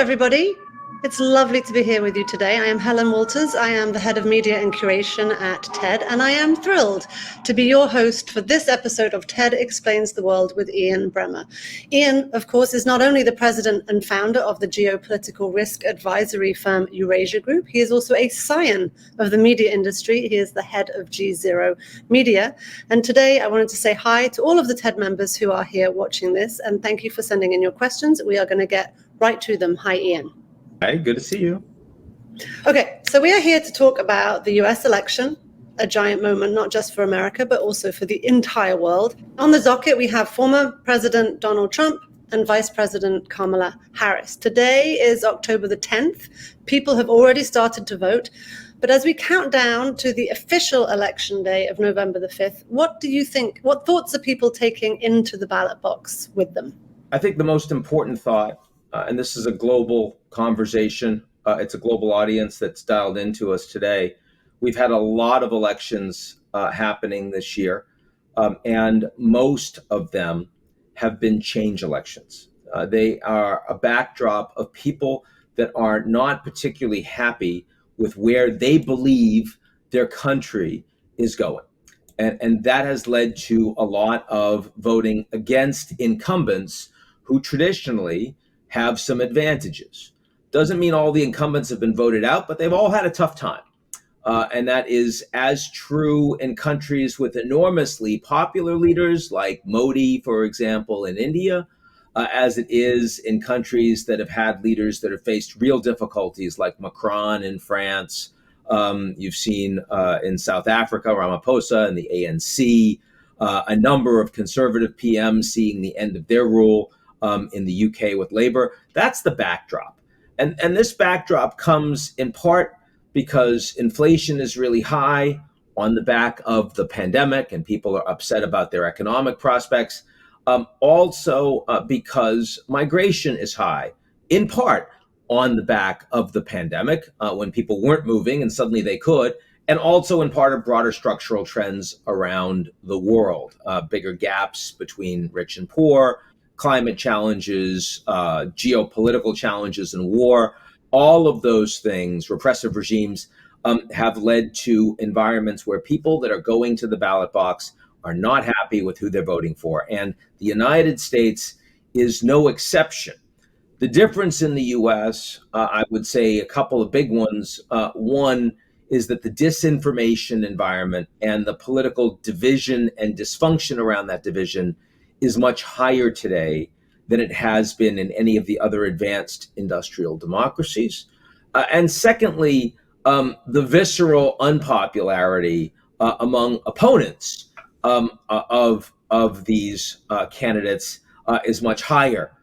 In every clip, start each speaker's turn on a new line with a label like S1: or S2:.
S1: everybody. It's lovely to be here with you today. I am Helen Walters. I am the head of media and curation at TED, and I am thrilled to be your host for this episode of TED Explains the World with Ian Bremmer. Ian, of course, is not only the president and founder of the geopolitical risk advisory firm Eurasia Group, he is also a scion of the media industry. He is the head of G0 Media. And today I wanted to say hi to all of the TED members who are here watching this, and thank you for sending in your questions. We are going to get right to them. Hi, Ian.
S2: Hi, good to see you.
S1: Okay, so we are here to talk about the US election, a giant moment, not just for America, but also for the entire world. On the docket, we have former President Donald Trump and Vice President Kamala Harris. Today is October the 10th. People have already started to vote. But as we count down to the official election day of November the 5th, what do you think, what thoughts are people taking into the ballot box with them?
S2: I think the most important thought, and this is a global conversation, it's a global audience that's dialed into us today. We've had a lot of elections happening this year, and most of them have been change elections. They are a backdrop of people that are not particularly happy with where they believe their country is going. And that has led to a lot of voting against incumbents who traditionally have some advantages. Doesn't mean all the incumbents have been voted out, but they've all had a tough time. And that is as true in countries with enormously popular leaders like Modi, for example, in India, as it is in countries that have had leaders that have faced real difficulties like Macron in France. You've seen in South Africa, Ramaphosa and the ANC, a number of conservative PMs seeing the end of their rule. In the UK with Labour. That's the backdrop. And this backdrop comes in part because inflation is really high on the back of the pandemic and people are upset about their economic prospects. Also because migration is high, in part on the back of the pandemic when people weren't moving and suddenly they could, and also in part of broader structural trends around the world, bigger gaps between rich and poor, climate challenges, geopolitical challenges and war, all of those things, repressive regimes, have led to environments where people that are going to the ballot box are not happy with who they're voting for. And the United States is no exception. The difference in the US, I would say a couple of big ones. One is that the disinformation environment and the political division and dysfunction around that division is much higher today than it has been in any of the other advanced industrial democracies. And secondly, the visceral unpopularity among opponents of these candidates is much higher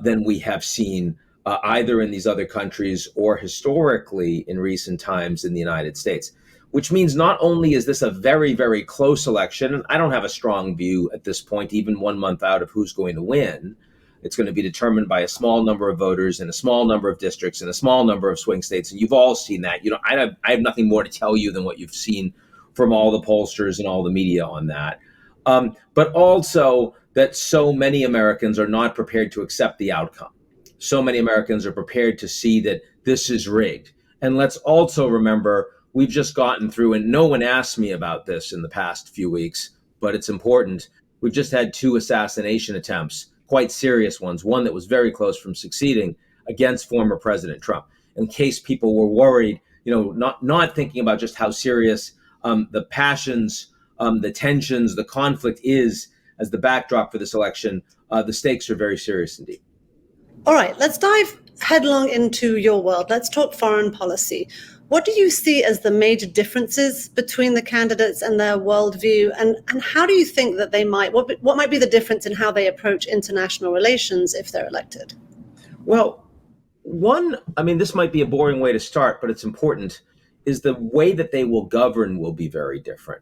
S2: than we have seen either in these other countries or historically in recent times in the United States. Which means not only is this a very, very close election, and I don't have a strong view at this point, even 1 month out, of who's going to win. It's going to be determined by a small number of voters in a small number of districts and a small number of swing states. And you've all seen that. I have nothing more to tell you than what you've seen from all the pollsters and all the media on that. But also that so many Americans are not prepared to accept the outcome. So many Americans are prepared to see that this is rigged. And let's also remember, we've just gotten through, and no one asked me about this in the past few weeks, but it's important. We've just had 2 assassination attempts, quite serious ones, one that was very close from succeeding against former President Trump. In case people were worried, not thinking about just how serious the passions, the tensions, the conflict is as the backdrop for this election, the stakes are very serious indeed.
S1: All right, let's dive headlong into your world. Let's talk foreign policy. What do you see as the major differences between the candidates and their worldview? And how do you think that what might be the difference in how they approach international relations if they're elected?
S2: Well, this might be a boring way to start, but it's important, is the way that they will govern will be very different.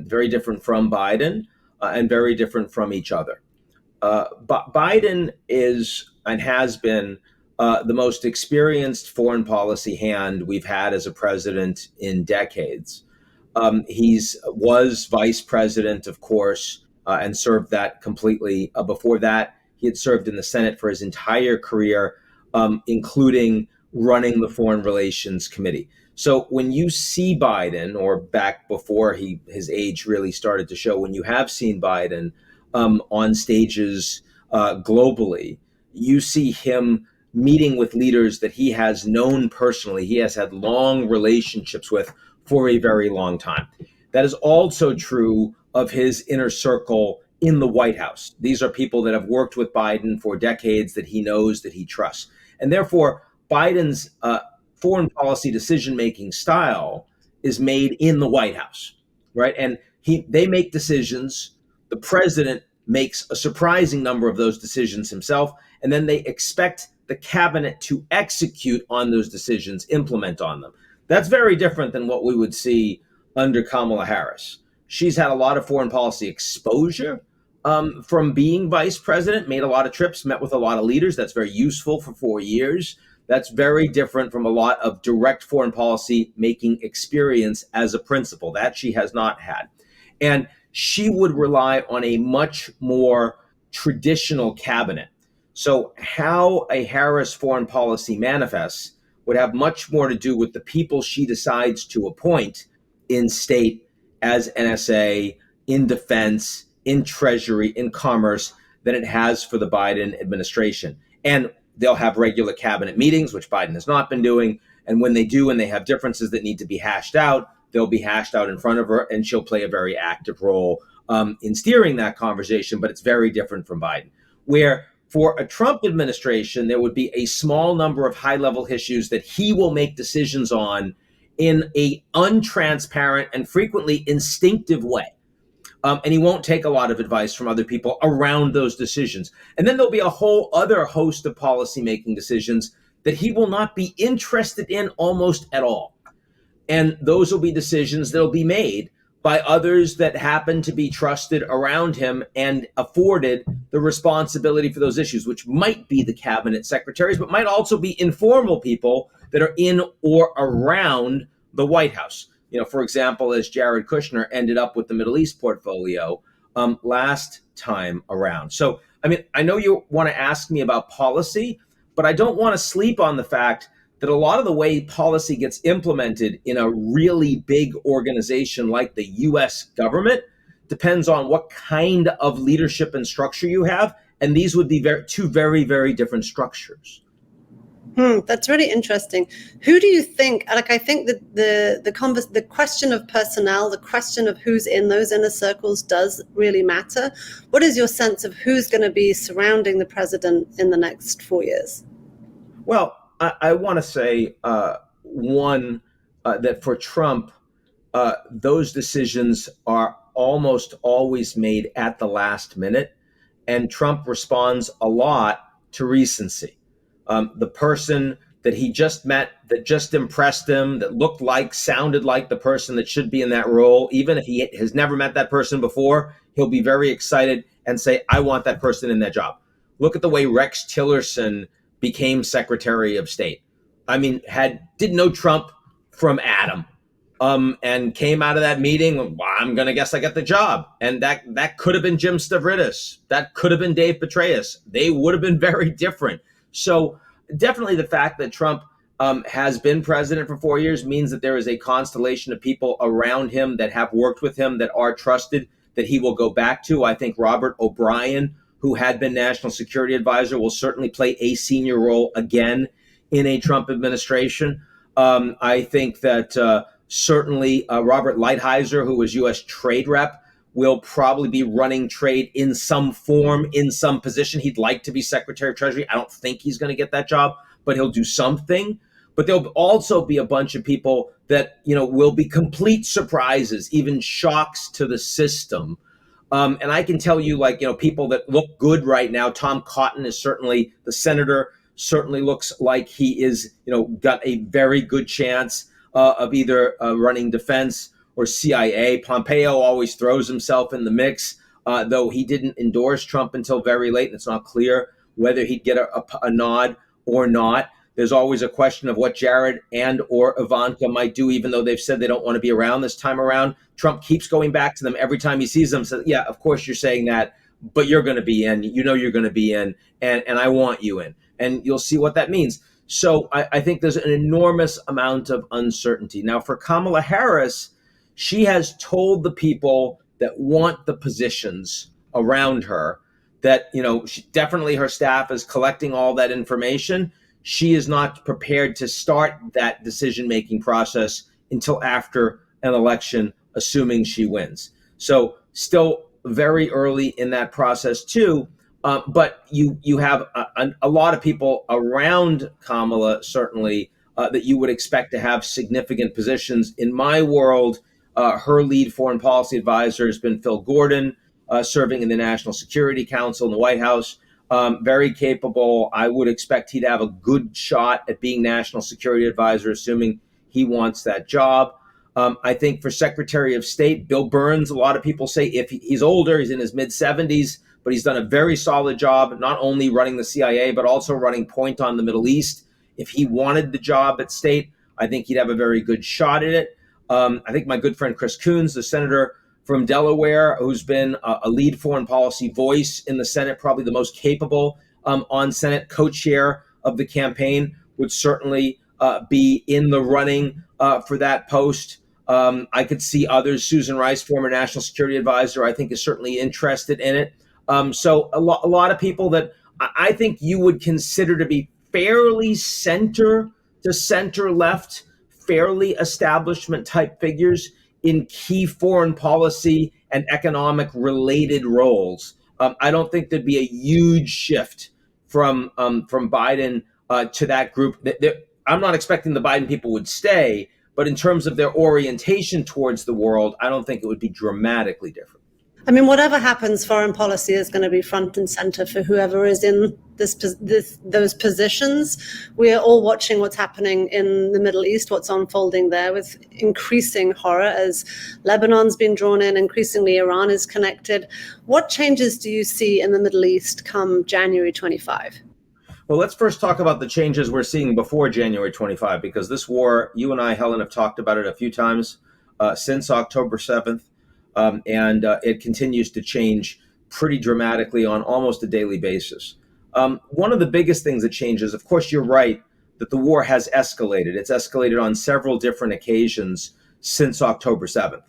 S2: Very different from Biden and very different from each other. Biden is and has been the most experienced foreign policy hand we've had as a president in decades. Was vice president, of course, and served that completely. Before that, he had served in the Senate for his entire career, including running the Foreign Relations Committee. So when you see Biden, or back before his age really started to show, when you have seen Biden on stages globally, you see him meeting with leaders that he has known personally, he has had long relationships with for a very long time. That is also true of his inner circle in the White House. These are people that have worked with Biden for decades, that he knows, that he trusts. And therefore, Biden's foreign policy decision-making style is made in the White House, right? And they make decisions. The president makes a surprising number of those decisions himself, and then they expect the cabinet to execute on those decisions, implement on them. That's very different than what we would see under Kamala Harris. She's had a lot of foreign policy exposure from being vice president, made a lot of trips, met with a lot of leaders. That's very useful for 4 years. That's very different from a lot of direct foreign policy making experience as a principal. That she has not had. And she would rely on a much more traditional cabinet. So how a Harris foreign policy manifests would have much more to do with the people she decides to appoint in state, as NSA, in defense, in Treasury, in commerce, than it has for the Biden administration. And they'll have regular cabinet meetings, which Biden has not been doing. And when they do, and they have differences that need to be hashed out, they'll be hashed out in front of her, and she'll play a very active role in steering that conversation. But it's very different from Biden, where for a Trump administration, there would be a small number of high-level issues that he will make decisions on in a untransparent and frequently instinctive way. And he won't take a lot of advice from other people around those decisions. And then there'll be a whole other host of policymaking decisions that he will not be interested in almost at all. And those will be decisions that'll be made by others that happen to be trusted around him and afforded the responsibility for those issues, which might be the cabinet secretaries, but might also be informal people that are in or around the White House. You know, for example, as Jared Kushner ended up with the Middle East portfolio last time around. So, I mean, I know you want to ask me about policy, but I don't want to sleep on the fact that a lot of the way policy gets implemented in a really big organization like the US government depends on what kind of leadership and structure you have. And these would be two very, very different structures.
S1: That's really interesting. Who do you think, like, I think that the question of personnel, the question of who's in those inner circles does really matter. What is your sense of who's going to be surrounding the president in the next 4 years?
S2: Well, I want to say, that for Trump, those decisions are almost always made at the last minute, and Trump responds a lot to recency. The person that he just met, that just impressed him, that looked like, sounded like the person that should be in that role, even if he has never met that person before, he'll be very excited and say, I want that person in that job. Look at the way Rex Tillerson became Secretary of State. I mean, didn't know Trump from Adam, and came out of that meeting, well, I'm going to guess I get the job. And that could have been Jim Stavridis. That could have been Dave Petraeus. They would have been very different. So definitely the fact that Trump has been president for 4 years means that there is a constellation of people around him that have worked with him, that are trusted, that he will go back to. I think Robert O'Brien, who had been National Security Advisor, will certainly play a senior role again in a Trump administration. I think that certainly Robert Lighthizer, who was U.S. Trade Rep, will probably be running trade in some form, in some position. He'd like to be Secretary of Treasury. I don't think he's going to get that job, but he'll do something. But there'll also be a bunch of people that, will be complete surprises, even shocks to the system. And I can tell you, people that look good right now. Tom Cotton is certainly, the senator certainly looks like he is, got a very good chance of either running defense or CIA. Pompeo always throws himself in the mix, though he didn't endorse Trump until very late, and it's not clear whether he'd get a nod or not. There's always a question of what Jared and or Ivanka might do, even though they've said they don't want to be around this time around. Trump keeps going back to them every time he sees them. So, yeah, of course you're saying that, but you're going to be in, you're going to be in, and I want you in. And you'll see what that means. So I think there's an enormous amount of uncertainty. Now, for Kamala Harris, she has told the people that want the positions around her that, definitely her staff is collecting all that information. She is not prepared to start that decision-making process until after an election, assuming she wins. So still very early in that process too. But you have a lot of people around Kamala, certainly, that you would expect to have significant positions. In my world, her lead foreign policy advisor has been Phil Gordon, serving in the National Security Council in the White House. Very capable. I would expect he'd have a good shot at being National Security Advisor, assuming he wants that job. I think for Secretary of State, Bill Burns, a lot of people say if he's older, he's in his mid-70s, but he's done a very solid job, not only running the CIA, but also running point on the Middle East. If he wanted the job at State, I think he'd have a very good shot at it. I think my good friend Chris Coons, the senator from Delaware, who's been a lead foreign policy voice in the Senate, probably the most capable on Senate, co-chair of the campaign, would certainly be in the running for that post. I could see others. Susan Rice, former National Security Advisor, I think is certainly interested in it. So a lot of people that I think you would consider to be fairly center to center left, fairly establishment type figures in key foreign policy and economic related roles. I don't think there'd be a huge shift from Biden to that group. I'm not expecting the Biden people would stay, but in terms of their orientation towards the world, I don't think it would be dramatically different.
S1: I mean, whatever happens, foreign policy is going to be front and center for whoever is in those positions. We are all watching what's happening in the Middle East, what's unfolding there with increasing horror as Lebanon's been drawn in, increasingly Iran is connected. What changes do you see in the Middle East come January 25?
S2: Well, let's first talk about the changes we're seeing before January 25, because this war, you and I, Helen, have talked about it a few times since October 7th. And it continues to change pretty dramatically on almost a daily basis. One of the biggest things that changes, of course, you're right, that the war has escalated. It's escalated on several different occasions since October 7th.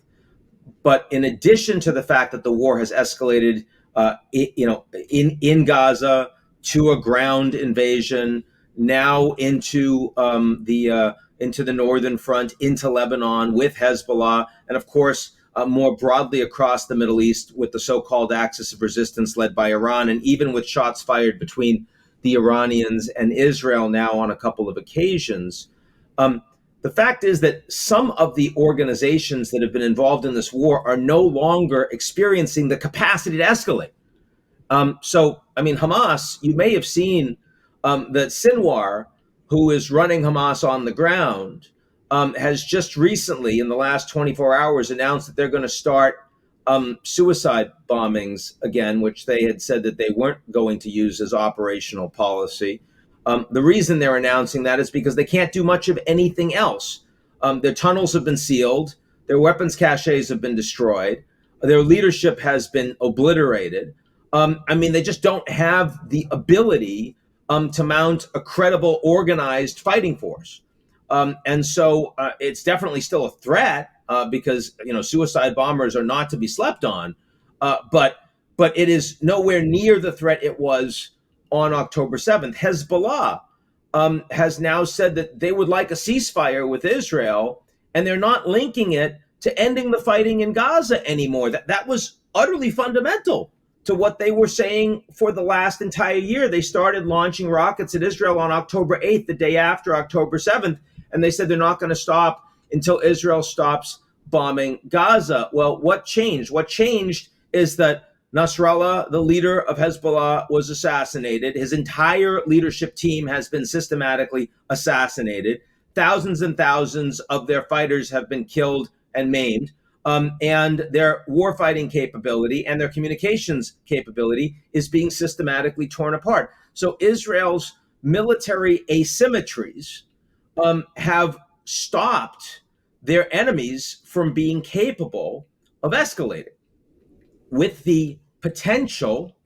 S2: But in addition to the fact that the war has escalated, in Gaza to a ground invasion, now into the northern front, into Lebanon with Hezbollah, and of course, more broadly across the Middle East with the so-called Axis of Resistance led by Iran, and even with shots fired between the Iranians and Israel now on a couple of occasions. The fact is that some of the organizations that have been involved in this war are no longer experiencing the capacity to escalate. Hamas, you may have seen that Sinwar, who is running Hamas on the ground, has just recently, in the last 24 hours, announced that they're going to start suicide bombings again, which they had said that they weren't going to use as operational policy. The reason they're announcing that is because they can't do much of anything else. Their tunnels have been sealed. Their weapons caches have been destroyed. Their leadership has been obliterated. They just don't have the ability to mount a credible, organized fighting force. So it's definitely still a threat because suicide bombers are not to be slept on, but it is nowhere near the threat it was on October 7th. Hezbollah has now said that they would like a ceasefire with Israel, and they're not linking it to ending the fighting in Gaza anymore. That was utterly fundamental to what they were saying for the last entire year. They started launching rockets at Israel on October 8th, the day after October 7th. And they said they're not going to stop until Israel stops bombing Gaza. Well, what changed? What changed is that Nasrallah, the leader of Hezbollah, was assassinated. His entire leadership team has been systematically assassinated. Thousands and thousands of their fighters have been killed and maimed. And their warfighting capability and their communications capability is being systematically torn apart. So Israel's military asymmetries have stopped their enemies from being capable of escalating. With the potential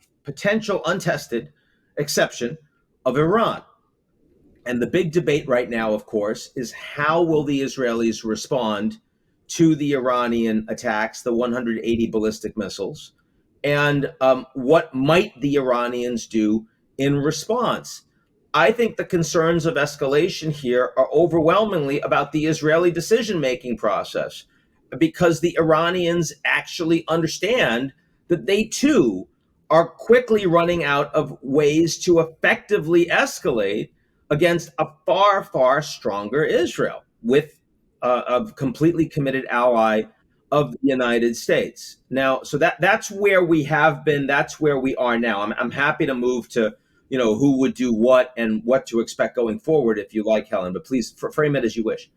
S2: untested exception of Iran. And the big debate right now, of course, is how will the Israelis respond to the Iranian attacks, the 180 ballistic missiles, and what might the Iranians do in response? I think the concerns of escalation here are overwhelmingly about the Israeli decision-making process, because the Iranians actually understand that they too are quickly running out of ways to effectively escalate against a far, far stronger Israel with a completely committed ally of the United States. Now, so that's where we have been. That's where we are now. I'm happy to move to who would do what and what to expect going forward, if you like, Helen. But please frame it as you wish.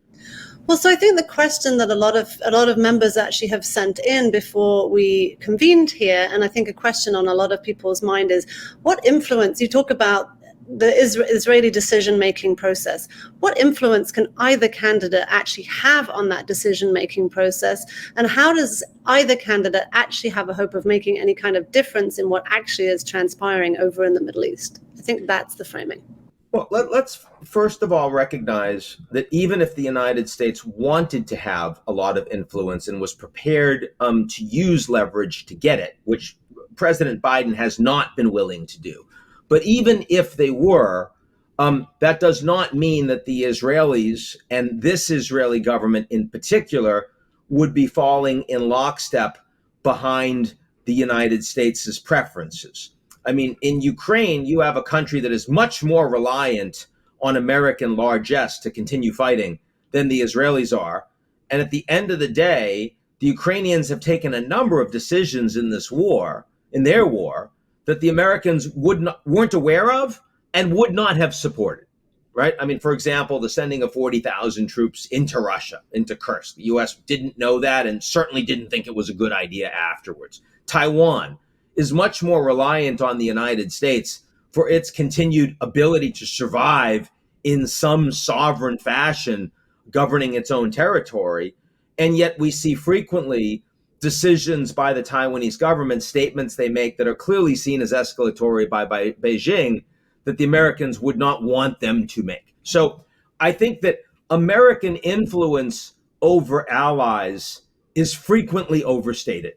S1: Well, so I think the question that a lot of members actually have sent in before we convened here, and I think a question on a lot of people's mind is, what influence, you talk about the Israeli decision-making process, what influence can either candidate actually have on that decision-making process, and how does either candidate actually have a hope of making any kind of difference in what actually is transpiring over in the Middle East? I think that's the framing.
S2: Well, let's first of all recognize that even if the United States wanted to have a lot of influence and was prepared to use leverage to get it, which President Biden has not been willing to do, but even if they were, that does not mean that the Israelis and this Israeli government in particular would be falling in lockstep behind the United States' preferences. I mean, in Ukraine, you have a country that is much more reliant on American largesse to continue fighting than the Israelis are. And at the end of the day, the Ukrainians have taken a number of decisions in this war, in their war, that the Americans weren't aware of and would not have supported, right? I mean, for example, the sending of 40,000 troops into Russia, into Kursk. The U.S. didn't know that and certainly didn't think it was a good idea afterwards. Taiwan is much more reliant on the United States for its continued ability to survive in some sovereign fashion, governing its own territory. And yet we see frequently decisions by the Taiwanese government, statements they make that are clearly seen as escalatory by Beijing, that the Americans would not want them to make. So I think that American influence over allies is frequently overstated.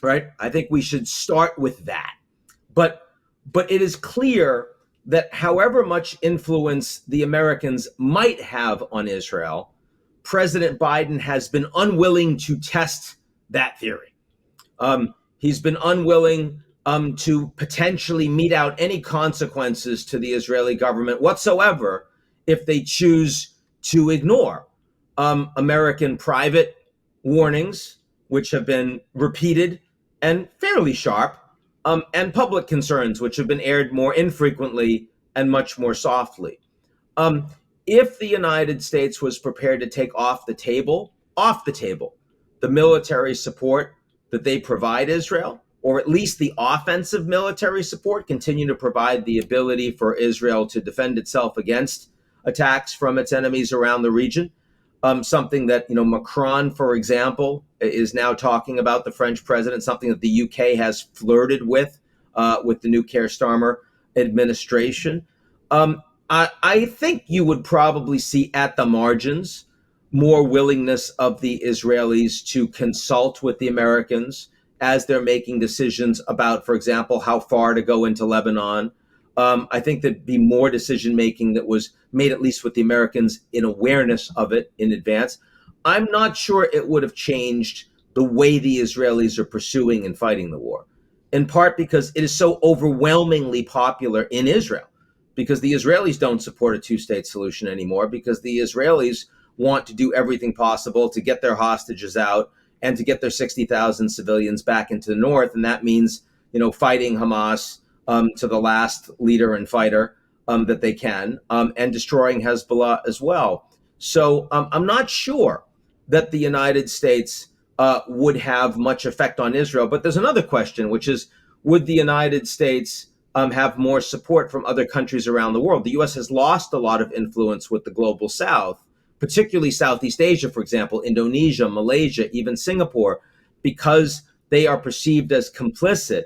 S2: Right? I think we should start with that. But it is clear that however much influence the Americans might have on Israel, President Biden has been unwilling to test that theory. He's been unwilling to potentially mete out any consequences to the Israeli government whatsoever if they choose to ignore American private warnings, which have been repeated and fairly sharp, and public concerns, which have been aired more infrequently and much more softly. If the United States was prepared to take off the table, the military support that they provide Israel, or at least the offensive military support, continue to provide the ability for Israel to defend itself against attacks from its enemies around the region, something that, Macron, for example, is now talking about, the French president, something that the UK has flirted with the new Keir Starmer administration. I think you would probably see at the margins more willingness of the Israelis to consult with the Americans as they're making decisions about, for example, how far to go into Lebanon. I think there'd be more decision making that was made, at least with the Americans, in awareness of it in advance. I'm not sure it would have changed the way the Israelis are pursuing and fighting the war, in part because it is so overwhelmingly popular in Israel, because the Israelis don't support a two-state solution anymore, because the Israelis want to do everything possible to get their hostages out and to get their 60,000 civilians back into the north. And that means, fighting Hamas to the last leader and fighter that they can, and destroying Hezbollah as well. So I'm not sure that the United States would have much effect on Israel. But there's another question, which is, would the United States have more support from other countries around the world? The U.S. has lost a lot of influence with the global South, particularly Southeast Asia, for example, Indonesia, Malaysia, even Singapore, because they are perceived as complicit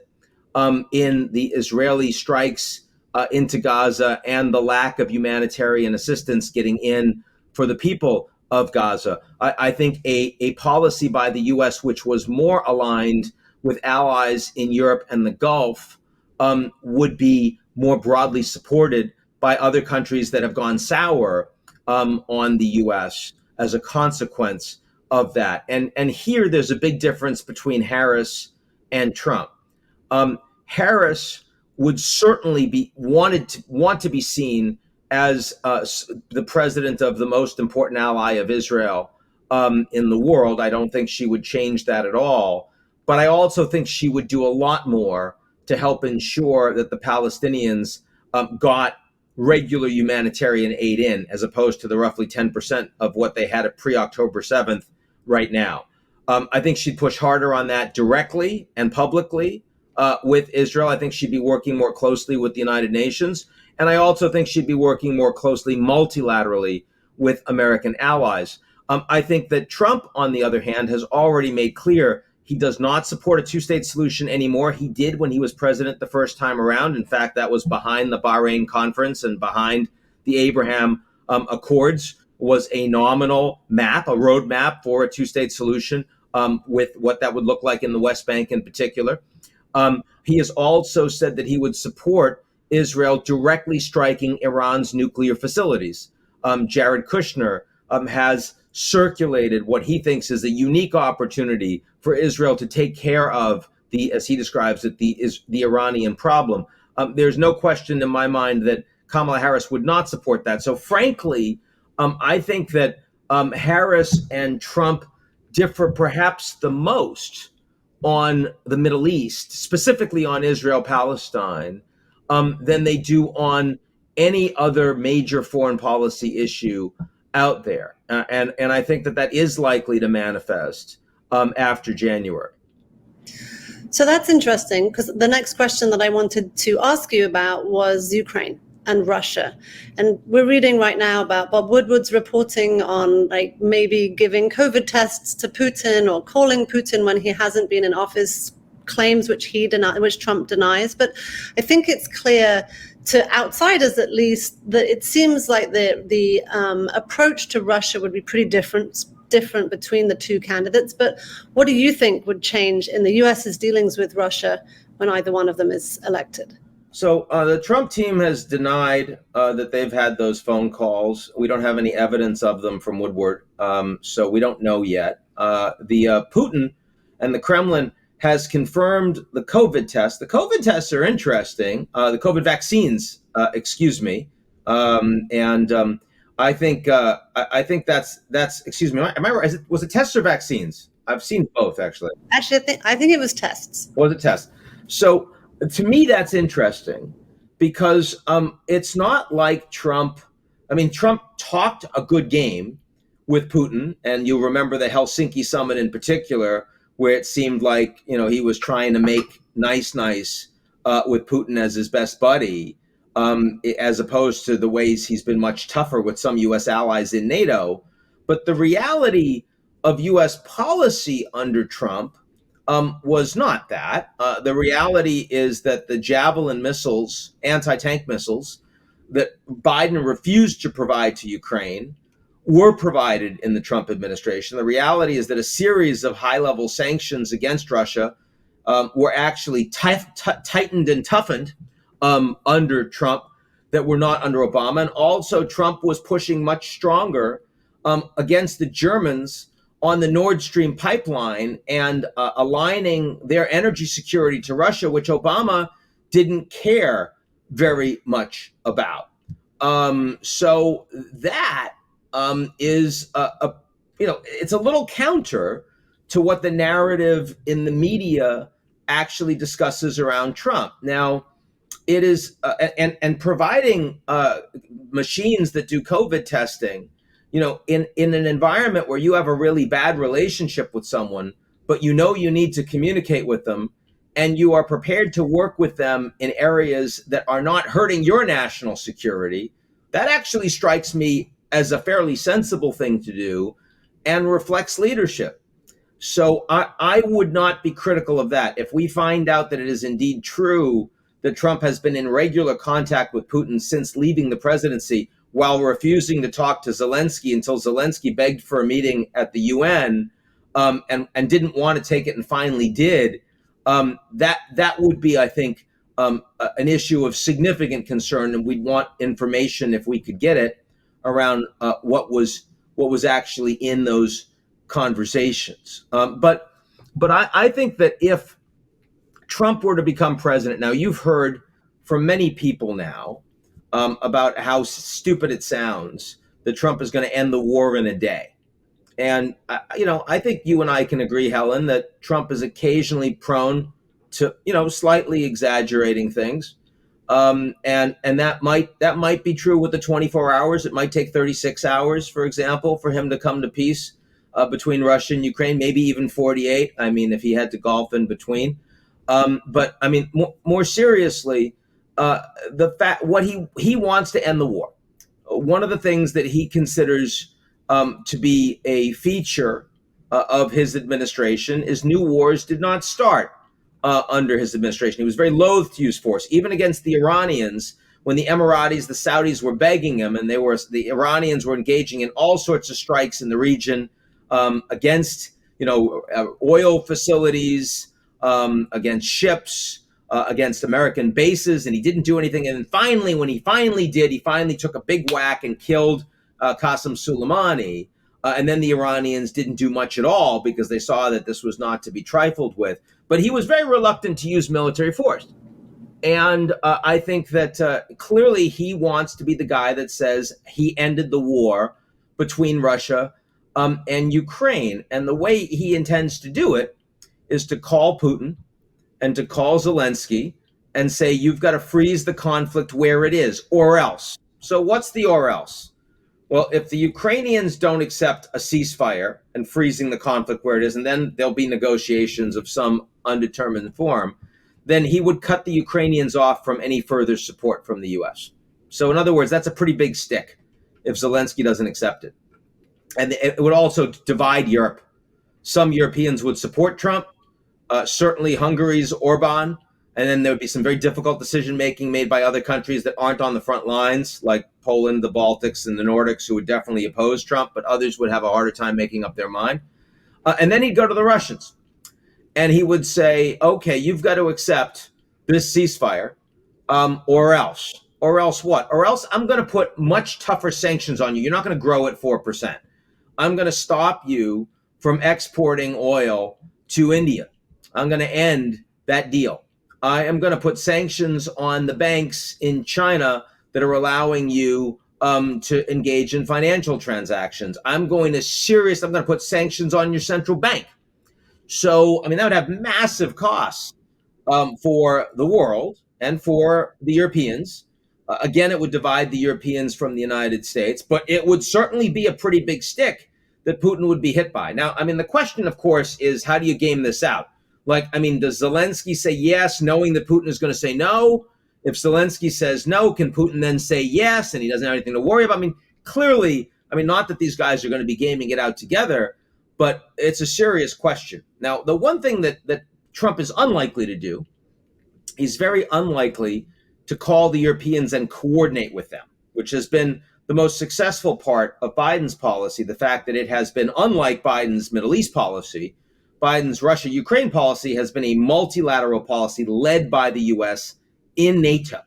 S2: in the Israeli strikes into Gaza and the lack of humanitarian assistance getting in for the people of Gaza. I think a policy by the U.S. which was more aligned with allies in Europe and the Gulf would be more broadly supported by other countries that have gone sour on the U.S. as a consequence of that. And here there's a big difference between Harris and Trump. Harris would certainly want to be seen as the president of the most important ally of Israel in the world. I don't think she would change that at all. But I also think she would do a lot more to help ensure that the Palestinians got regular humanitarian aid in, as opposed to the roughly 10% of what they had at pre-October 7th right now. I think she'd push harder on that directly and publicly with Israel. I think she'd be working more closely with the United Nations. And I also think she'd be working more closely multilaterally with American allies. I think that Trump, on the other hand, has already made clear he does not support a two-state solution anymore. He did when he was president the first time around. In fact, that was behind the Bahrain conference and behind the Abraham Accords was a nominal map, a roadmap for a two-state solution with what that would look like in the West Bank in particular. He has also said that he would support Israel directly striking Iran's nuclear facilities. Jared Kushner has circulated what he thinks is a unique opportunity for Israel to take care of as he describes it, the Iranian problem. There's no question in my mind that Kamala Harris would not support that. So frankly, I think that Harris and Trump differ perhaps the most on the Middle East, specifically on Israel-Palestine, than they do on any other major foreign policy issue out there. And I think that is likely to manifest after January.
S1: So that's interesting, because the next question that I wanted to ask you about was Ukraine and Russia. And we're reading right now about Bob Woodward's reporting on maybe giving COVID tests to Putin or calling Putin when he hasn't been in office, claims which Trump denies. But I think it's clear to outsiders, at least, that it seems like the approach to Russia would be pretty different between the two candidates. But what do you think would change in the US's dealings with Russia when either one of them is elected?
S2: So the Trump team has denied that they've had those phone calls. We don't have any evidence of them from Woodward, so we don't know yet. The Putin and the Kremlin has confirmed the COVID tests. The COVID tests are interesting. The COVID vaccines, and I think that's. Excuse me. Am I right? Was it tests or vaccines? I've seen both, actually.
S1: Actually, I think it was tests.
S2: Was it tests? So to me, that's interesting because it's not like Trump. I mean, Trump talked a good game with Putin, and you'll remember the Helsinki summit in particular, where it seemed like he was trying to make nice with Putin as his best buddy, as opposed to the ways he's been much tougher with some U.S. allies in NATO. But the reality of U.S. policy under Trump was not that. The reality is that the Javelin missiles, anti-tank missiles, that Biden refused to provide to Ukraine were provided in the Trump administration. The reality is that a series of high-level sanctions against Russia were actually tightened and toughened under Trump that were not under Obama. And also Trump was pushing much stronger against the Germans on the Nord Stream pipeline and aligning their energy security to Russia, which Obama didn't care very much about. So that is it's a little counter to what the narrative in the media actually discusses around Trump. Now, it is and providing machines that do COVID testing, in an environment where you have a really bad relationship with someone, but you need to communicate with them, and you are prepared to work with them in areas that are not hurting your national security, that actually strikes me as a fairly sensible thing to do and reflects leadership. So I would not be critical of that. If we find out that it is indeed true that Trump has been in regular contact with Putin since leaving the presidency while refusing to talk to Zelensky until Zelensky begged for a meeting at the UN, and didn't want to take it and finally did, that would be, I think, an issue of significant concern, and we'd want information, if we could get it, around what was actually in those conversations. But I think that if Trump were to become president, now you've heard from many people now about how stupid it sounds that Trump is going to end the war in a day. And, I think you and I can agree, Helen, that Trump is occasionally prone to, slightly exaggerating things. And that might be true with the 24 hours. It might take 36 hours, for example, for him to come to peace between Russia and Ukraine, maybe even 48. I mean, if he had to golf in between. But I mean, more seriously, the fact what he wants to end the war. One of the things that he considers to be a feature of his administration is new wars did not start under his administration. He was very loath to use force, even against the Iranians. When the Emiratis, the Saudis were begging him, and the Iranians were engaging in all sorts of strikes in the region against oil facilities, against ships, against American bases, and he didn't do anything. And then finally, when he finally did, he finally took a big whack and killed Qasem Soleimani. And then the Iranians didn't do much at all because they saw that this was not to be trifled with. But he was very reluctant to use military force. And I think that clearly he wants to be the guy that says he ended the war between Russia and Ukraine. And the way he intends to do it is to call Putin and to call Zelensky and say, you've got to freeze the conflict where it is, or else. So what's the or else? Well, if the Ukrainians don't accept a ceasefire and freezing the conflict where it is, and then there'll be negotiations of some undetermined form, then he would cut the Ukrainians off from any further support from the U.S. So in other words, that's a pretty big stick if Zelensky doesn't accept it. And it would also divide Europe. Some Europeans would support Trump, certainly Hungary's Orban, and then there would be some very difficult decision-making made by other countries that aren't on the front lines, like Poland, the Baltics, and the Nordics, who would definitely oppose Trump, but others would have a harder time making up their mind. And then he'd go to the Russians, and he would say, okay, you've got to accept this ceasefire, or else. Or else what? Or else I'm going to put much tougher sanctions on you. You're not going to grow at 4%. I'm going to stop you from exporting oil to India. I'm going to end that deal. I am going to put sanctions on the banks in China that are allowing you to engage in financial transactions. I'm going to put sanctions on your central bank. So, I mean, that would have massive costs for the world and for the Europeans. Again, it would divide the Europeans from the United States, but it would certainly be a pretty big stick that Putin would be hit by. Now, I mean, the question, of course, is how do you game this out? Like, I mean, does Zelensky say yes, knowing that Putin is going to say no? If Zelensky says no, can Putin then say yes, and he doesn't have anything to worry about? I mean, clearly, I mean, not that these guys are going to be gaming it out together, but it's a serious question. Now, the one thing that Trump is unlikely to do, he's very unlikely to call the Europeans and coordinate with them, which has been the most successful part of Biden's policy, the fact that it has been, unlike Biden's Middle East policy, Biden's Russia-Ukraine policy has been a multilateral policy led by the U.S. in NATO.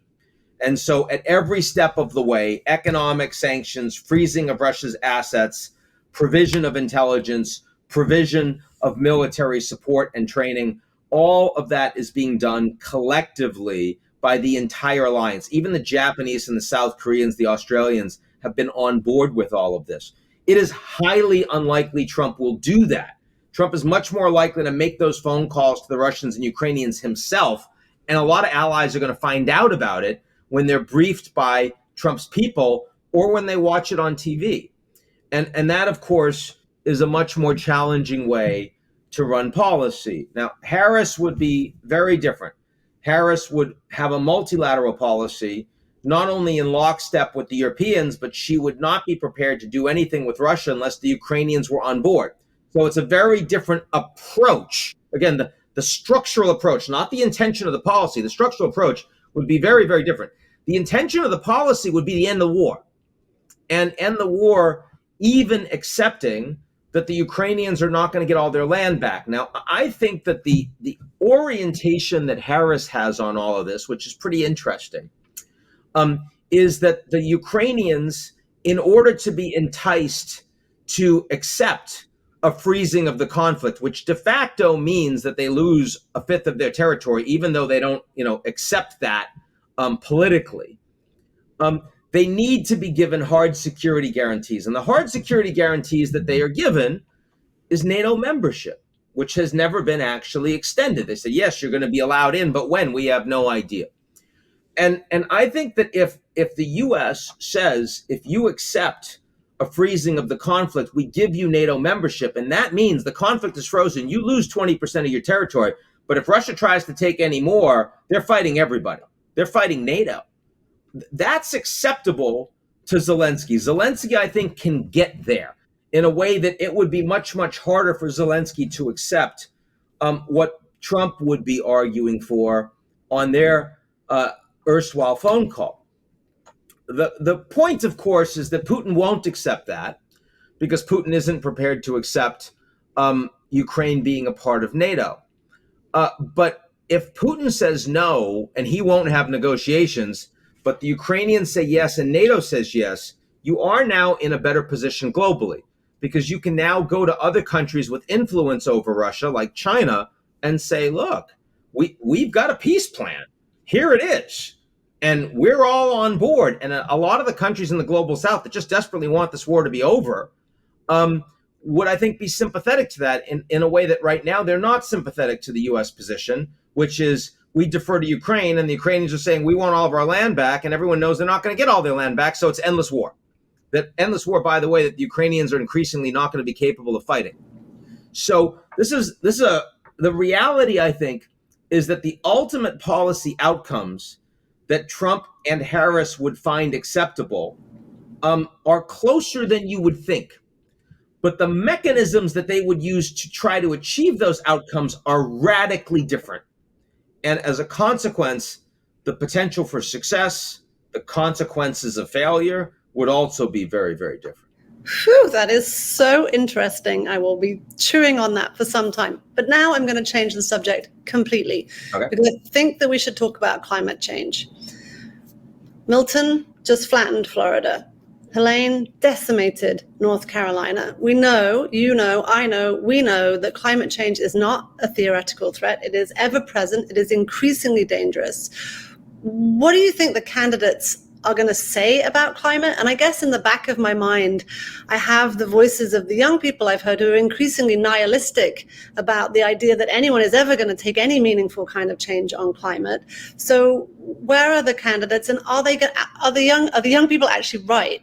S2: And so at every step of the way, economic sanctions, freezing of Russia's assets, provision of intelligence, provision of military support and training, all of that is being done collectively by the entire alliance. Even the Japanese and the South Koreans, the Australians have been on board with all of this. It is highly unlikely Trump will do that. Trump is much more likely to make those phone calls to the Russians and Ukrainians himself. And a lot of allies are going to find out about it when they're briefed by Trump's people or when they watch it on TV. And that, of course, is a much more challenging way to run policy. Now, Harris would be very different. Harris would have a multilateral policy, not only in lockstep with the Europeans, but she would not be prepared to do anything with Russia unless the Ukrainians were on board. So it's a very different approach. Again, the structural approach, not the intention of the policy, the structural approach would be very, very different. The intention of the policy would be to end the war, and end the war even accepting that the Ukrainians are not going to get all their land back. Now, I think that the orientation that Harris has on all of this, which is pretty interesting, is that the Ukrainians, in order to be enticed to accept a freezing of the conflict, which de facto means that they lose a fifth of their territory, even though they don't, accept that politically. They need to be given hard security guarantees. And the hard security guarantees that they are given is NATO membership, which has never been actually extended. They say, yes, you're going to be allowed in, but when? We have no idea. And I think that if the U.S. says, if you accept a freezing of the conflict, we give you NATO membership, and that means the conflict is frozen, you lose 20% of your territory. But if Russia tries to take any more, they're fighting everybody. They're fighting NATO. That's acceptable to Zelensky. Zelensky, I think, can get there in a way that it would be much, much harder for Zelensky to accept what Trump would be arguing for on their erstwhile phone call. The point, of course, is that Putin won't accept that because Putin isn't prepared to accept Ukraine being a part of NATO. But if Putin says no, and he won't have negotiations, but the Ukrainians say yes and NATO says yes, you are now in a better position globally, because you can now go to other countries with influence over Russia, like China, and say, look, we've got a peace plan. Here it is. And we're all on board. And a lot of the countries in the global south that just desperately want this war to be over would, I think, be sympathetic to that in a way that right now they're not sympathetic to the U.S. position, which is we defer to Ukraine, and the Ukrainians are saying we want all of our land back, and everyone knows they're not going to get all their land back, so it's endless war. That endless war, by the way, that the Ukrainians are increasingly not going to be capable of fighting. So this is the reality, I think, is that the ultimate policy outcomes that Trump and Harris would find acceptable are closer than you would think. But the mechanisms that they would use to try to achieve those outcomes are radically different. And as a consequence, the potential for success, the consequences of failure would also be very, very different.
S1: Whew, that is so interesting. I will be chewing on that for some time. But now I'm going to change the subject completely, because I think that we should talk about climate change. Milton just flattened Florida. Helene decimated North Carolina. We know, you know, I know, we know that climate change is not a theoretical threat. It is ever present. It is increasingly dangerous. What do you think the candidates are going to say about climate? And I guess in the back of my mind, I have the voices of the young people I've heard who are increasingly nihilistic about the idea that anyone is ever going to take any meaningful kind of change on climate. So where are the candidates, and are the young people actually right?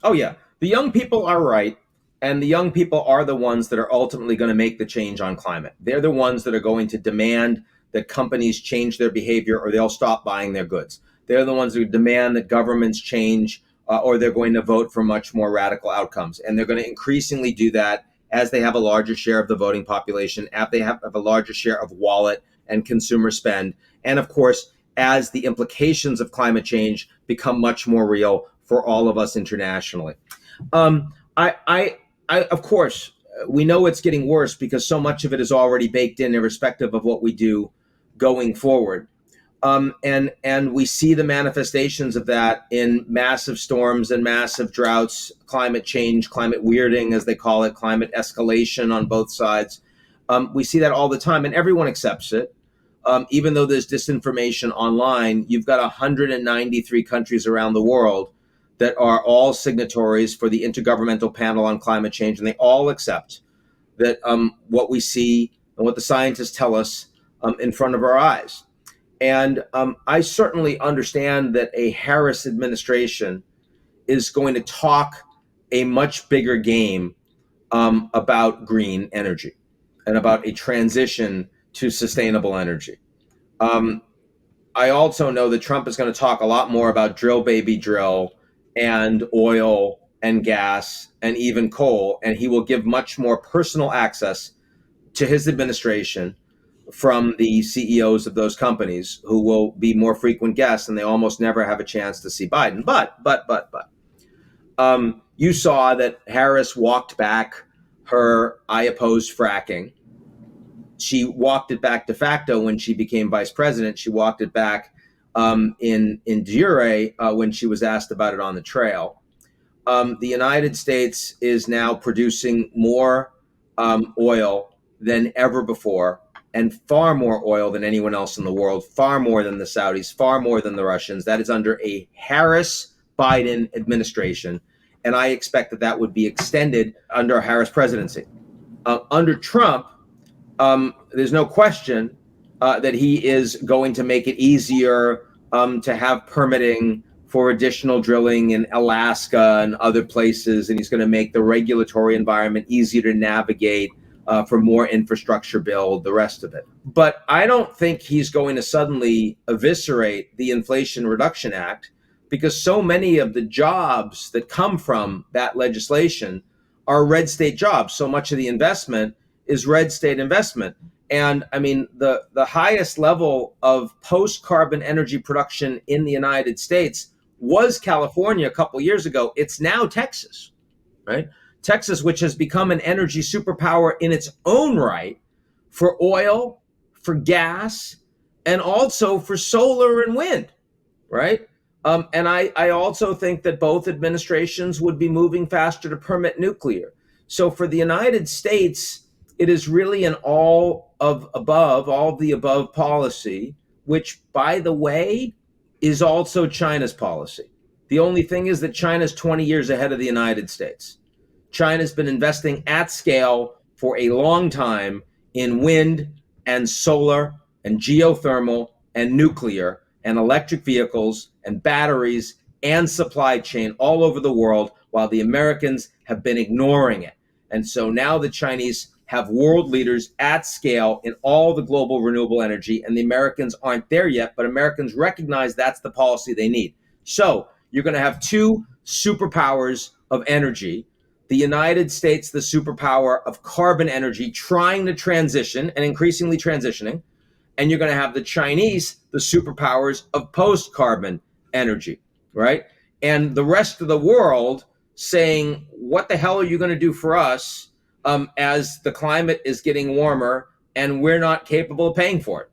S2: Oh, yeah. The young people are right. And the young people are the ones that are ultimately going to make the change on climate. They're the ones that are going to demand that companies change their behavior or they'll stop buying their goods. They're the ones who demand that governments change or they're going to vote for much more radical outcomes. And they're going to increasingly do that as they have a larger share of the voting population, as they have a larger share of wallet and consumer spend. And of course, as the implications of climate change become much more real for all of us internationally. Of course, we know it's getting worse because so much of it is already baked in, irrespective of what we do going forward. And we see the manifestations of that in massive storms and massive droughts, climate change, climate weirding, as they call it, climate escalation on both sides. We see that all the time, and everyone accepts it. Even though there's disinformation online, you've got 193 countries around the world that are all signatories for the Intergovernmental Panel on Climate Change, and they all accept that what we see and what the scientists tell us in front of our eyes. And I certainly understand that a Harris administration is going to talk a much bigger game about green energy and about a transition to sustainable energy. I also know that Trump is going to talk a lot more about drill, baby, drill, and oil and gas and even coal, and he will give much more personal access to his administration from the CEOs of those companies, who will be more frequent guests, and they almost never have a chance to see Biden. But you saw that Harris walked back her "I oppose fracking." She walked it back de facto when she became vice president. She walked it back in de jure when she was asked about it on the trail. The United States is now producing more oil than ever before, and far more oil than anyone else in the world, far more than the Saudis, far more than the Russians. That is under a Harris-Biden administration, and I expect that would be extended under a Harris presidency. Under Trump, there's no question that he is going to make it easier to have permitting for additional drilling in Alaska and other places, and he's going to make the regulatory environment easier to navigate for more infrastructure build, the rest of it. But I don't think he's going to suddenly eviscerate the Inflation Reduction Act, because so many of the jobs that come from that legislation are red state jobs. So much of the investment is red state investment. And I mean, the highest level of post-carbon energy production in the United States was California a couple years ago. It's now Texas, right? Texas, which has become an energy superpower in its own right for oil, for gas, and also for solar and wind, right? And I also think that both administrations would be moving faster to permit nuclear. So for the United States, it is really an all of the above policy, which, by the way, is also China's policy. The only thing is that China's 20 years ahead of the United States. China's been investing at scale for a long time in wind and solar and geothermal and nuclear and electric vehicles and batteries and supply chain all over the world, while the Americans have been ignoring it. And so now the Chinese have world leaders at scale in all the global renewable energy, and the Americans aren't there yet, but Americans recognize that's the policy they need. So you're going to have two superpowers of energy: the United States, the superpower of carbon energy, trying to transition and increasingly transitioning, and you're going to have the Chinese, the superpowers of post-carbon energy, right? And the rest of the world saying, what the hell are you going to do for us as the climate is getting warmer and we're not capable of paying for it?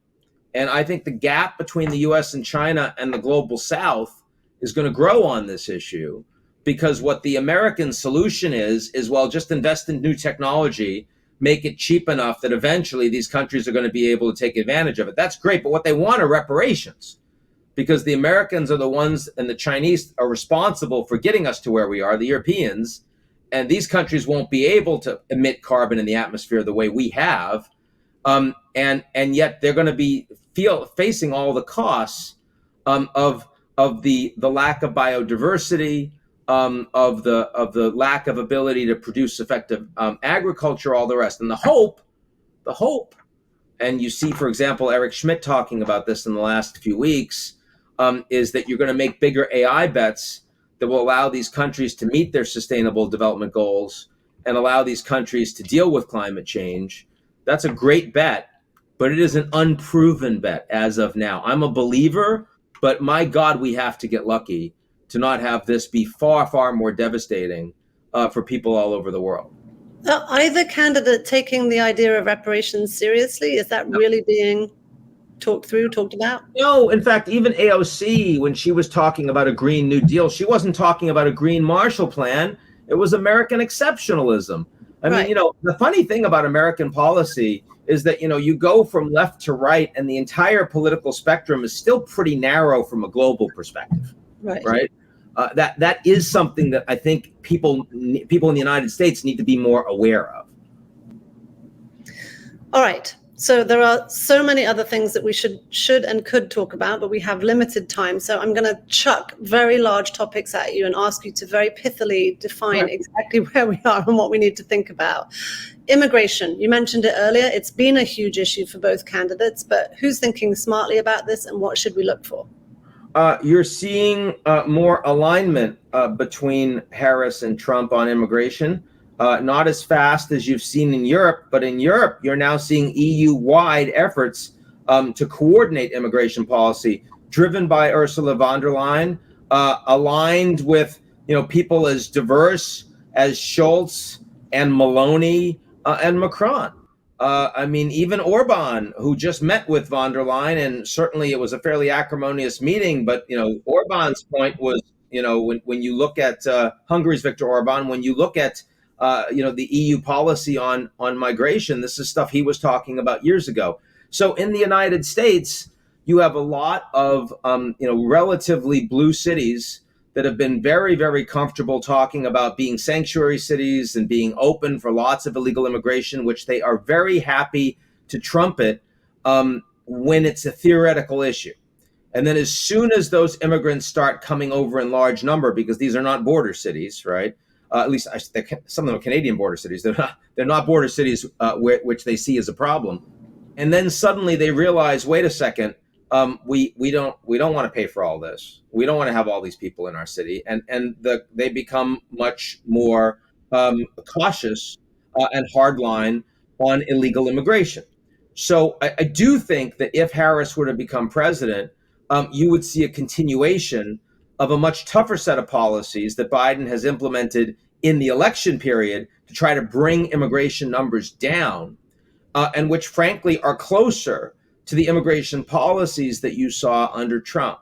S2: And I think the gap between the US and China and the global South is going to grow on this issue, because what the American solution is, well, just invest in new technology, make it cheap enough that eventually these countries are going to be able to take advantage of it. That's great, but what they want are reparations, because the Americans are the ones, and the Chinese are responsible for getting us to where we are, the Europeans, and these countries won't be able to emit carbon in the atmosphere the way we have, and yet they're going to be facing all the costs of the lack of biodiversity, of the lack of ability to produce effective agriculture, all the rest. And the hope, and you see, for example, Eric Schmidt talking about this in the last few weeks, is that you're going to make bigger AI bets that will allow these countries to meet their sustainable development goals and allow these countries to deal with climate change. That's a great bet, but it is an unproven bet as of now. I'm a believer, but my God, we have to get lucky to not have this be far, far more devastating for people all over the world.
S1: Are either candidate taking the idea of reparations seriously? Is that really being talked about?
S2: No, in fact, even AOC, when she was talking about a Green New Deal, she wasn't talking about a Green Marshall Plan. It was American exceptionalism. I mean, the funny thing about American policy is that, you go from left to right and the entire political spectrum is still pretty narrow from a global perspective. Right. That is something that I think people in the United States need to be more aware of.
S1: All right. So there are so many other things that we should and could talk about, but we have limited time. So I'm going to chuck very large topics at you and ask you to very pithily define exactly where we are and what we need to think about. Immigration, you mentioned it earlier. It's been a huge issue for both candidates, but who's thinking smartly about this and what should we look for?
S2: You're seeing more alignment between Harris and Trump on immigration. Not as fast as you've seen in Europe, but in Europe, you're now seeing EU-wide efforts to coordinate immigration policy, driven by Ursula von der Leyen, aligned with people as diverse as Schultz and Meloni and Macron. I mean, even Orban, who just met with von der Leyen, and certainly it was a fairly acrimonious meeting. But Orban's point was, when you look at Hungary's Viktor Orban, when you look at the EU policy on migration, this is stuff he was talking about years ago. So in the United States, you have a lot of relatively blue cities that have been very, very comfortable talking about being sanctuary cities and being open for lots of illegal immigration, which they are very happy to trumpet when it's a theoretical issue. And then as soon as those immigrants start coming over in large number, because these are not border cities, right? At least some of them are Canadian border cities. They're not border cities which they see as a problem. And then suddenly they realize, wait a second, we don't want to pay for all this. We don't want to have all these people in our city, and they become much more cautious and hardline on illegal immigration. So I do think that if Harris were to become president, you would see a continuation of a much tougher set of policies that Biden has implemented in the election period to try to bring immigration numbers down, and which frankly are closer to the immigration policies that you saw under Trump.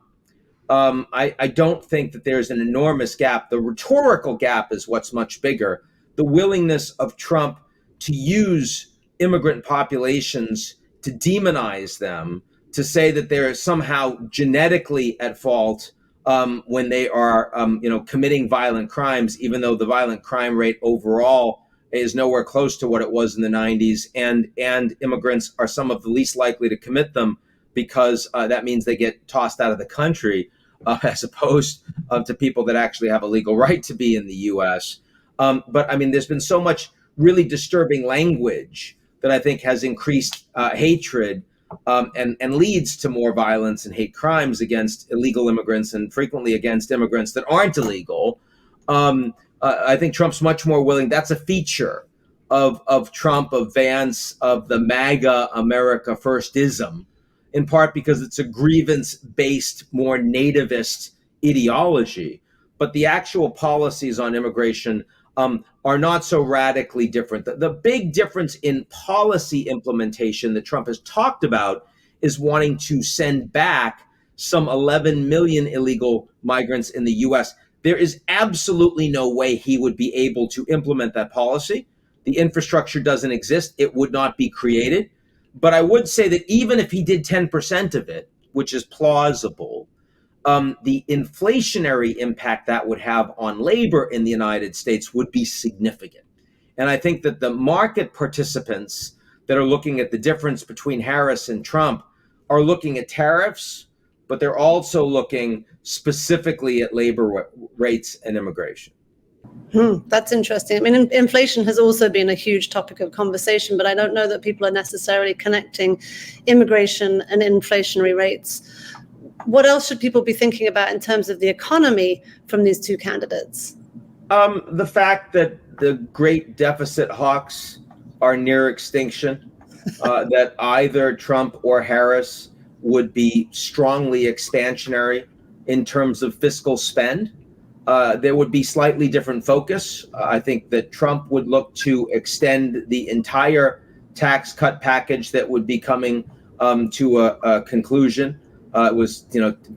S2: I don't think that there's an enormous gap. The rhetorical gap is what's much bigger. The willingness of Trump to use immigrant populations to demonize them, to say that they're somehow genetically at fault when they are committing violent crimes, even though the violent crime rate overall is nowhere close to what it was in the 90s, and immigrants are some of the least likely to commit them because that means they get tossed out of the country as opposed to people that actually have a legal right to be in the U.S. But I mean, there's been so much really disturbing language that I think has increased hatred and leads to more violence and hate crimes against illegal immigrants and frequently against immigrants that aren't illegal. I think Trump's much more willing. That's a feature of Trump, of Vance, of the MAGA America Firstism, in part because it's a grievance-based, more nativist ideology. But the actual policies on immigration are not so radically different. The big difference in policy implementation that Trump has talked about is wanting to send back some 11 million illegal migrants in the U.S. There is absolutely no way he would be able to implement that policy. The infrastructure doesn't exist. It would not be created. But I would say that even if he did 10% of it, which is plausible, the inflationary impact that would have on labor in the United States would be significant. And I think that the market participants that are looking at the difference between Harris and Trump are looking at tariffs, but they're also looking specifically at labor rates and immigration.
S1: That's interesting. I mean, inflation has also been a huge topic of conversation, but I don't know that people are necessarily connecting immigration and inflationary rates. What else should people be thinking about in terms of the economy from these two candidates?
S2: The fact that the great deficit hawks are near extinction, that either Trump or Harris would be strongly expansionary in terms of fiscal spend. There would be slightly different focus. I think that Trump would look to extend the entire tax cut package that would be coming to a conclusion. It was,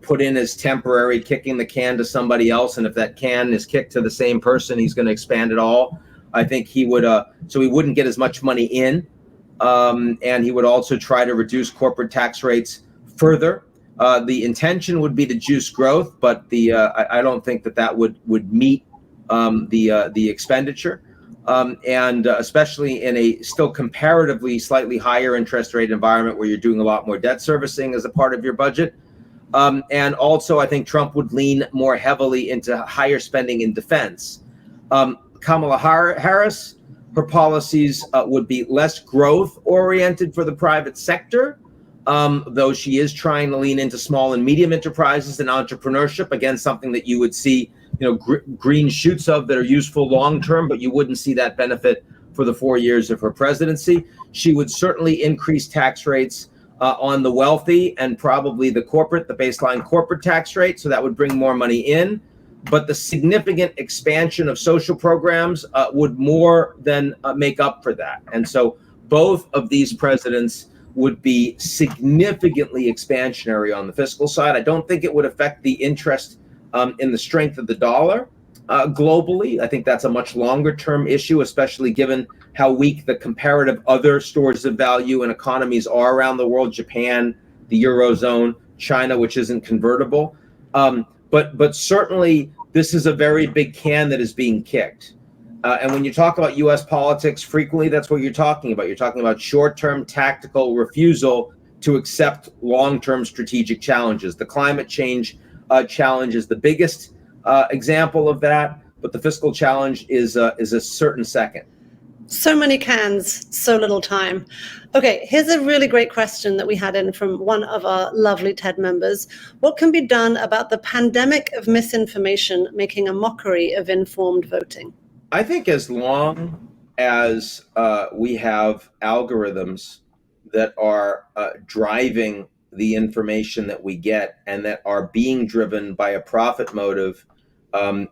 S2: put in as temporary, kicking the can to somebody else. And if that can is kicked to the same person, he's going to expand it all. I think he would, so he wouldn't get as much money in. And he would also try to reduce corporate tax rates further. The intention would be to juice growth, but I don't think that would meet the expenditure, and especially in a still comparatively slightly higher interest rate environment where you're doing a lot more debt servicing as a part of your budget. And also, I think Trump would lean more heavily into higher spending in defense. Kamala Harris, her policies would be less growth oriented for the private sector. though she is trying to lean into small and medium enterprises and entrepreneurship. Again, something that you would see, green shoots of that are useful long term, but you wouldn't see that benefit for the 4 years of her presidency. She would certainly increase tax rates on the wealthy and probably the baseline corporate tax rate. So that would bring more money in. But the significant expansion of social programs would more than make up for that. And so both of these presidents would be significantly expansionary on the fiscal side. I don't think it would affect the interest in the strength of the dollar globally. I think that's a much longer term issue, especially given how weak the comparative other stores of value and economies are around the world: Japan, the Eurozone, China, which isn't convertible. But certainly this is a very big can that is being kicked. And when you talk about U.S. politics, frequently that's what you're talking about. You're talking about short-term tactical refusal to accept long-term strategic challenges. The climate change challenge is the biggest example of that, but the fiscal challenge is a certain second.
S1: So many cans, so little time. Okay, here's a really great question that we had in from one of our lovely TED members. What can be done about the pandemic of misinformation making a mockery of informed voting?
S2: I think as long as we have algorithms that are driving the information that we get and that are being driven by a profit motive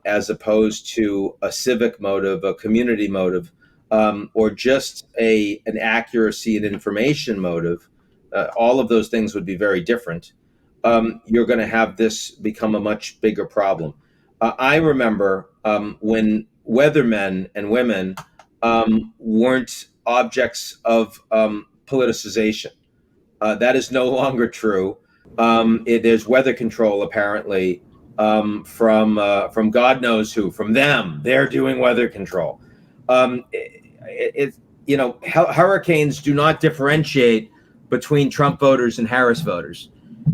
S2: as opposed to a civic motive, a community motive, or just an accuracy and information motive, all of those things would be very different. You're going to have this become a much bigger problem. I remember when weathermen and women weren't objects of politicization. That is no longer true. There's weather control apparently from God knows who, from them. They're doing weather control. Hurricanes do not differentiate between Trump voters and Harris voters.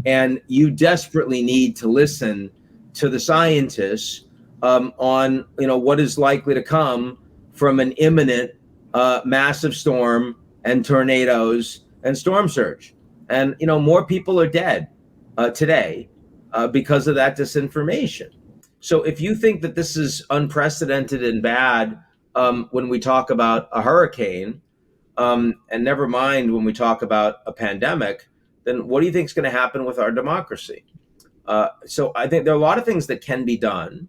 S2: And you desperately need to listen to the scientists on what is likely to come from an imminent massive storm and tornadoes and storm surge. And more people are dead today because of that disinformation. So if you think that this is unprecedented and bad when we talk about a hurricane, and never mind when we talk about a pandemic, then what do you think is going to happen with our democracy? So I think there are a lot of things that can be done.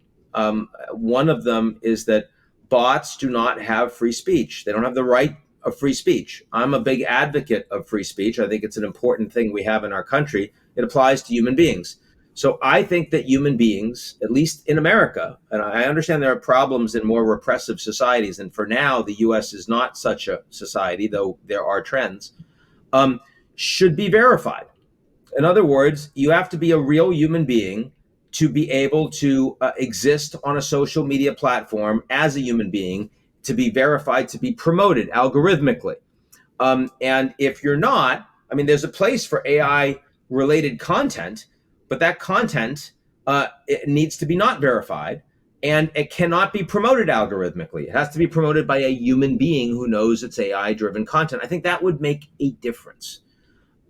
S2: One of them is that bots do not have free speech. They don't have the right of free speech. I'm a big advocate of free speech. I think it's an important thing we have in our country. It applies to human beings. So I think that human beings, at least in America, and I understand there are problems in more repressive societies, and for now, the US is not such a society, though there are trends, should be verified. In other words, you have to be a real human being to be able to exist on a social media platform as a human being, to be verified, to be promoted algorithmically. And if you're not, there's a place for AI-related content, but that content it needs to be not verified, and it cannot be promoted algorithmically. It has to be promoted by a human being who knows it's AI-driven content. I think that would make a difference.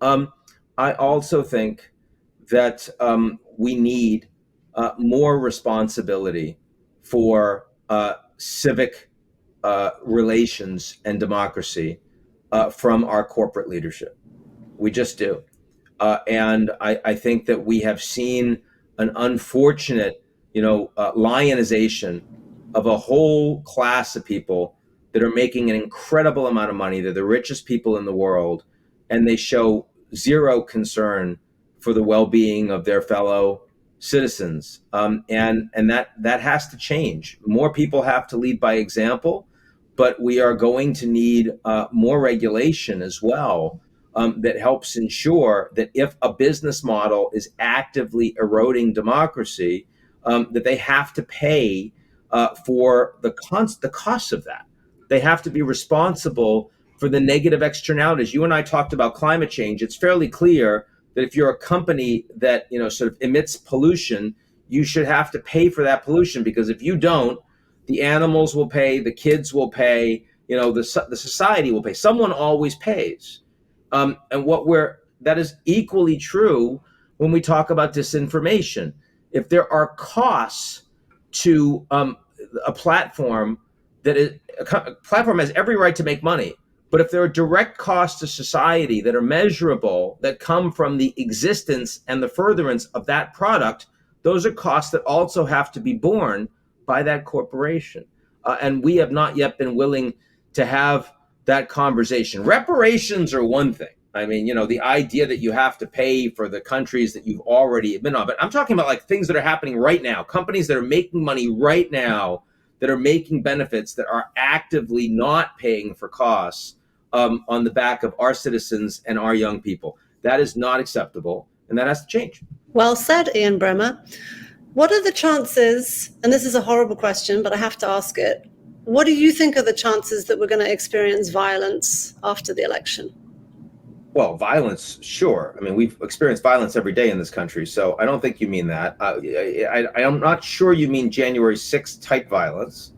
S2: I also think that we need more responsibility for civic relations and democracy from our corporate leadership. We just do. And I think that we have seen an unfortunate, lionization of a whole class of people that are making an incredible amount of money. They're the richest people in the world, and they show zero concern for the well-being of their fellow citizens. And that has to change. More people have to lead by example, but we are going to need more regulation as well. That helps ensure that if a business model is actively eroding democracy, that they have to pay for the costs of that. They have to be responsible for the negative externalities. You and I talked about climate change. It's fairly clear that if you're a company that sort of emits pollution, you should have to pay for that pollution, because if you don't, the animals will pay, the kids will pay, the society will pay. Someone always pays. And what we're that is equally true when we talk about disinformation. If there are costs to a platform a platform has every right to make money, but if there are direct costs to society that are measurable, that come from the existence and the furtherance of that product, those are costs that also have to be borne by that corporation. And we have not yet been willing to have that conversation. Reparations are one thing. I mean, the idea that you have to pay for the countries that you've already been on. But I'm talking about like things that are happening right now, companies that are making money right now, that are making benefits, that are actively not paying for costs on the back of our citizens and our young people. That is not acceptable, and that has to change.
S1: Well said, Ian Bremmer. What are the chances, and this is a horrible question, but I have to ask it, what do you think are the chances that we're going to experience violence after the election?
S2: Well, violence, sure. I mean, we've experienced violence every day in this country, so I don't think you mean that. I'm not sure you mean January 6th type violence,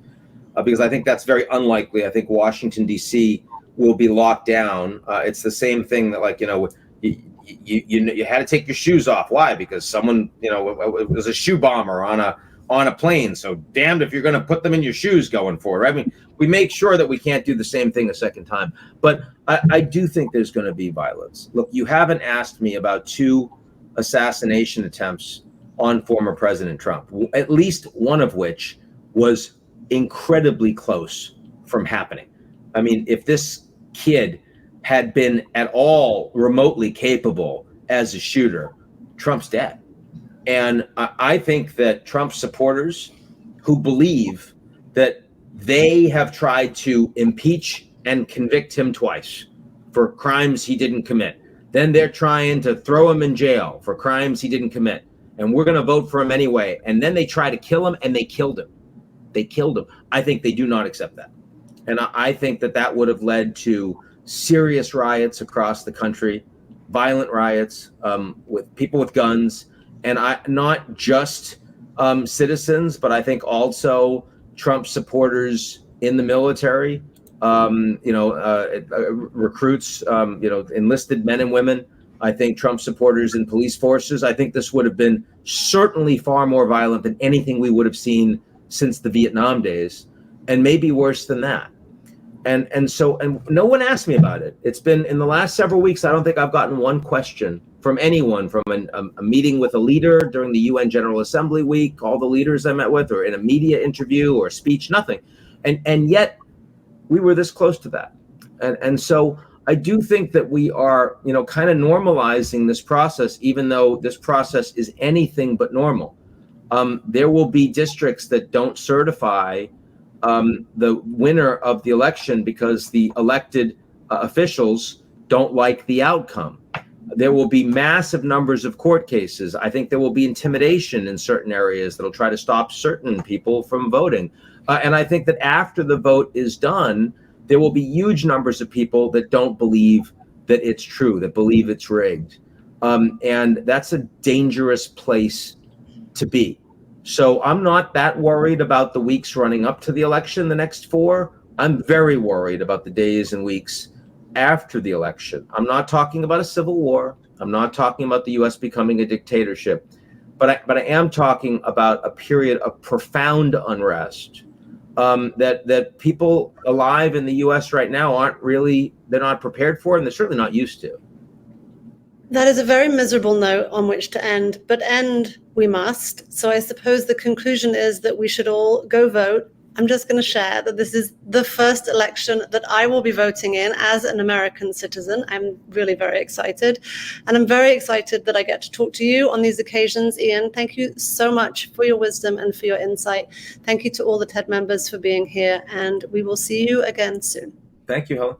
S2: because I think that's very unlikely. I think Washington, D.C. will be locked down. It's the same thing that, you had to take your shoes off. Why? Because someone, it was a shoe bomber on a plane. So damned if you're going to put them in your shoes going forward. Right? I mean, we make sure that we can't do the same thing a second time. But I do think there's going to be violence. Look, you haven't asked me about 2 assassination attempts on former President Trump, at least one of which was incredibly close from happening. I mean, if this kid had been at all remotely capable as a shooter, Trump's dead. And I think that Trump supporters who believe that they have tried to impeach and convict him twice for crimes he didn't commit, then they're trying to throw him in jail for crimes he didn't commit, and we're going to vote for him anyway, and then they try to kill him, and they killed him. They killed him. I think they do not accept that. And I think that would have led to serious riots across the country, violent riots with people with guns, and not just citizens, but I think also Trump supporters in the military, recruits, enlisted men and women. I think Trump supporters in police forces. I think this would have been certainly far more violent than anything we would have seen since the Vietnam days, and maybe worse than that. And so no one asked me about it. It's been in the last several weeks, I don't think I've gotten one question from anyone, from a meeting with a leader during the UN General Assembly week, all the leaders I met with, or in a media interview or speech, nothing. And yet we were this close to that. And so I do think that we are, kind of normalizing this process, even though this process is anything but normal. There will be districts that don't certify the winner of the election because the elected officials don't like the outcome. There will be massive numbers of court cases. I think there will be intimidation in certain areas that'll try to stop certain people from voting. And I think that after the vote is done, there will be huge numbers of people that don't believe that it's true, that believe it's rigged. And that's a dangerous place to be. So I'm not that worried about the weeks running up to the election, the next 4. I'm very worried about the days and weeks after the election. I'm not talking about a civil war. I'm not talking about the U.S. becoming a dictatorship. But I am talking about a period of profound unrest that people alive in the U.S. right now they're not prepared for, and they're certainly not used to.
S1: That is a very miserable note on which to end, but end we must. So I suppose the conclusion is that we should all go vote. I'm just going to share that this is the first election that I will be voting in as an American citizen. I'm really very excited. And I'm very excited that I get to talk to you on these occasions. Ian, thank you so much for your wisdom and for your insight. Thank you to all the TED members for being here, and we will see you again soon.
S2: Thank you, Helen.